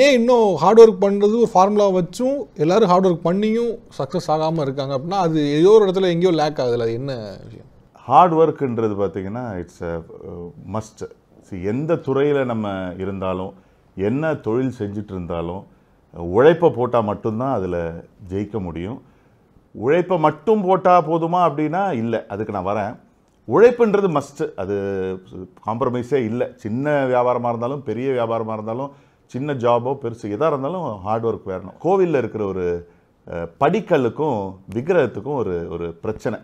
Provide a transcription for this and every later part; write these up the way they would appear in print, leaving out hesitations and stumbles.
ஏன் இன்னும் hard work பண்ணுறது ஒரு ஃபார்முலா வச்சும் எல்லோரும் ஹார்ட் ஒர்க் பண்ணியும் சக்ஸஸ் ஆகாமல் இருக்காங்க அப்படின்னா அது ஏதோ ஒரு இடத்துல எங்கேயோ லேக் ஆகுதுல்ல, அது என்ன விஷயம்? ஹார்ட் ஒர்க்குன்றது பார்த்திங்கன்னா இட்ஸ் அ மஸ்ட். எந்த துறையில் நம்ம இருந்தாலும் என்ன தொழில் செஞ்சுட்டு இருந்தாலும் உழைப்பை போட்டால் மட்டும்தான் அதில் ஜெயிக்க முடியும். உழைப்பை மட்டும் போட்டால் போதுமா அப்படின்னா இல்லை, அதுக்கு நான் வரேன். உழைப்புன்றது மஸ்ட்டு, அது காம்ப்ரமைஸே இல்லை. சின்ன வியாபாரமாக இருந்தாலும் பெரிய வியாபாரமாக இருந்தாலும் சின்ன ஜாபோ பெருசு எதாக இருந்தாலும் ஹார்ட் ஒர்க் வேணும். கோவிலில் இருக்கிற ஒரு படிக்கல்லுக்கும் விக்கிரகத்துக்கும் ஒரு பிரச்சனை.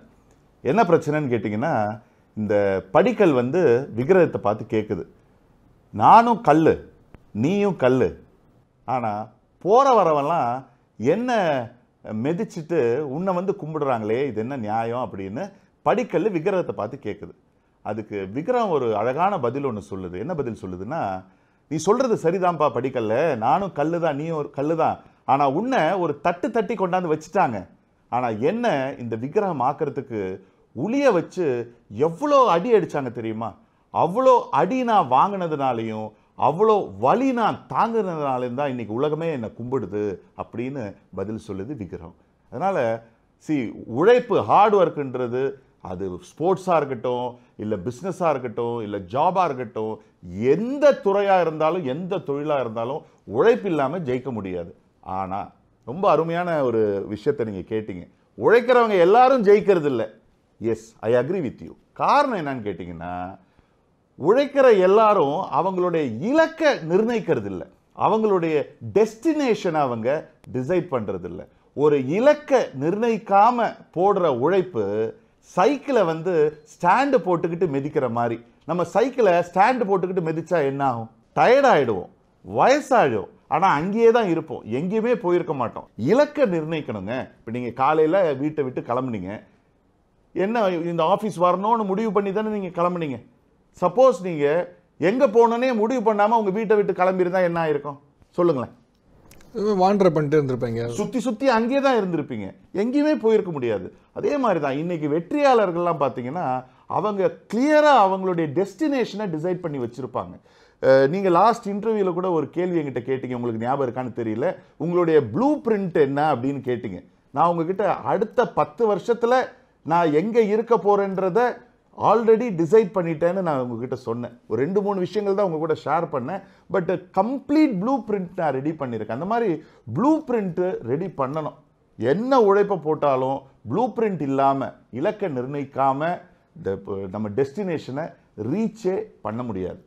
என்ன பிரச்சனைன்னு கேட்டிங்கன்னா, இந்த படிக்கல் வந்து விக்கிரகத்தை பார்த்து கேட்குது, நானும் கல் நீயும் கல், ஆனால் போகிற வரவெல்லாம் என்ன மெதிச்சுட்டு உன்னை வந்து கும்பிடுறாங்களே, இது என்ன நியாயம் அப்படின்னு படிக்கல் விக்கிரகத்தை பார்த்து கேட்குது. அதுக்கு விக்கிரகம் ஒரு அழகான பதில் ஒன்று சொல்லுது. என்ன பதில் சொல்லுதுன்னா, நீ சொல்கிறது சரிதான்ப்பா படிக்கல்ல, நானும் கல் தான் நீயும் ஒரு கல் தான், ஆனால் உன்னை ஒரு தட்டி கொண்டாந்து வச்சுட்டாங்க. ஆனால் என்ன இந்த விக்கிரகம் ஆக்கிறதுக்கு உளிய வச்சு எவ்வளோ அடி அடித்தாங்க தெரியுமா? அவ்வளோ அடி நான் வாங்கினதுனாலையும் அவ்வளோ வலி நான் தாங்குனதுனாலையும் தான் இன்றைக்கி உலகமே என்னை கும்பிடுது அப்படின்னு பதில் சொல்லுது விக்கிரகம். அதனால் உழைப்பு ஹார்ட் ஒர்க்குன்றது அது ஸ்போர்ட்ஸாக இருக்கட்டும், இல்லை பிஸ்னஸாக இருக்கட்டும், இல்லை ஜாபாக இருக்கட்டும், எந்த துறையாக இருந்தாலும் எந்த தொழிலாக இருந்தாலும் உழைப்பு இல்லாமல் ஜெயிக்க முடியாது. ஆனால் ரொம்ப அருமையான ஒரு விஷயத்தை நீங்கள் கேட்டீங்க, உழைக்கிறவங்க எல்லாரும் ஜெயிக்கிறது இல்லை. Yes, I agree with you. காரணம் என்னன்னு கேட்டிங்கன்னா, உழைக்கிற எல்லாரும் அவங்களுடைய இலக்கை நிர்ணயிக்கிறது இல்லை, அவங்களுடைய டெஸ்டினேஷனை அவங்க டிசைட் பண்ணுறது இல்லை. ஒரு இலக்கை நிர்ணயிக்காமல் போடுற உழைப்பு சைக்கிளை வந்து ஸ்டாண்டு போட்டுக்கிட்டு மிதிக்கிற மாதிரி. நம்ம சைக்கிளை ஸ்டாண்டு போட்டுக்கிட்டு மிதிச்சா என்ன ஆகும்? டயர்டாகிடுவோம், வயசாகிடும், ஆனால் அங்கேயே தான் இருப்போம், எங்கேயுமே போயிருக்க மாட்டோம். இலக்கை நிர்ணயிக்கணுங்க. இப்போ நீங்கள் காலையில் வீட்டை விட்டு கிளம்புனீங்க, என்ன இந்த ஆஃபீஸ் வரணும்னு முடிவு பண்ணி தானே நீங்கள் கிளம்புனீங்க. சப்போஸ் நீங்கள் எங்கே போகணுன்னே முடிவு பண்ணாமல் உங்கள் வீட்டை விட்டு கிளம்பியிருந்தா என்ன ஆயிருக்கும் சொல்லுங்களேன்? வாண்டர் பண்ணிட்டு இருந்திருப்பீங்க, சுற்றி அங்கேயே தான் இருந்திருப்பீங்க, எங்கேயுமே போயிருக்க முடியாது. அதே மாதிரி தான் இன்னைக்கு வெற்றியாளர்கள்லாம் பார்த்தீங்கன்னா, அவங்க கிளியராக அவங்களுடைய டெஸ்டினேஷனை டிசைட் பண்ணி வச்சுருப்பாங்க. நீங்கள் லாஸ்ட் இன்டர்வியூவில் கூட ஒரு கேள்வி என்கிட்ட கேட்டீங்க, உங்களுக்கு ஞாபகம் இருக்கான்னு தெரியல, உங்களுடைய ப்ளூ பிரிண்ட் என்ன அப்படின்னு கேட்டீங்க. நான் உங்ககிட்ட அடுத்த 10 வருஷத்தில் நான் எங்கே இருக்க போகிறேன்றதை ஆல்ரெடி டிசைட் பண்ணிட்டேன்னு நான் உங்ககிட்ட சொன்னேன். ஒரு 2-3 விஷயங்கள் தான் உங்க கூட ஷேர் பண்ணேன். பட் கம்ப்ளீட் ப்ளூ பிரிண்ட் நான் ரெடி பண்ணியிருக்கேன். அந்த மாதிரி ப்ளூ பிரிண்ட்டு ரெடி பண்ணணும். என்ன உழைப்பை போட்டாலும் ப்ளூ பிரிண்ட் இல்லாமல், இலக்கை நிர்ணயிக்காமல் நம்ம டெஸ்டினேஷனை ரீச்சே பண்ண முடியாது.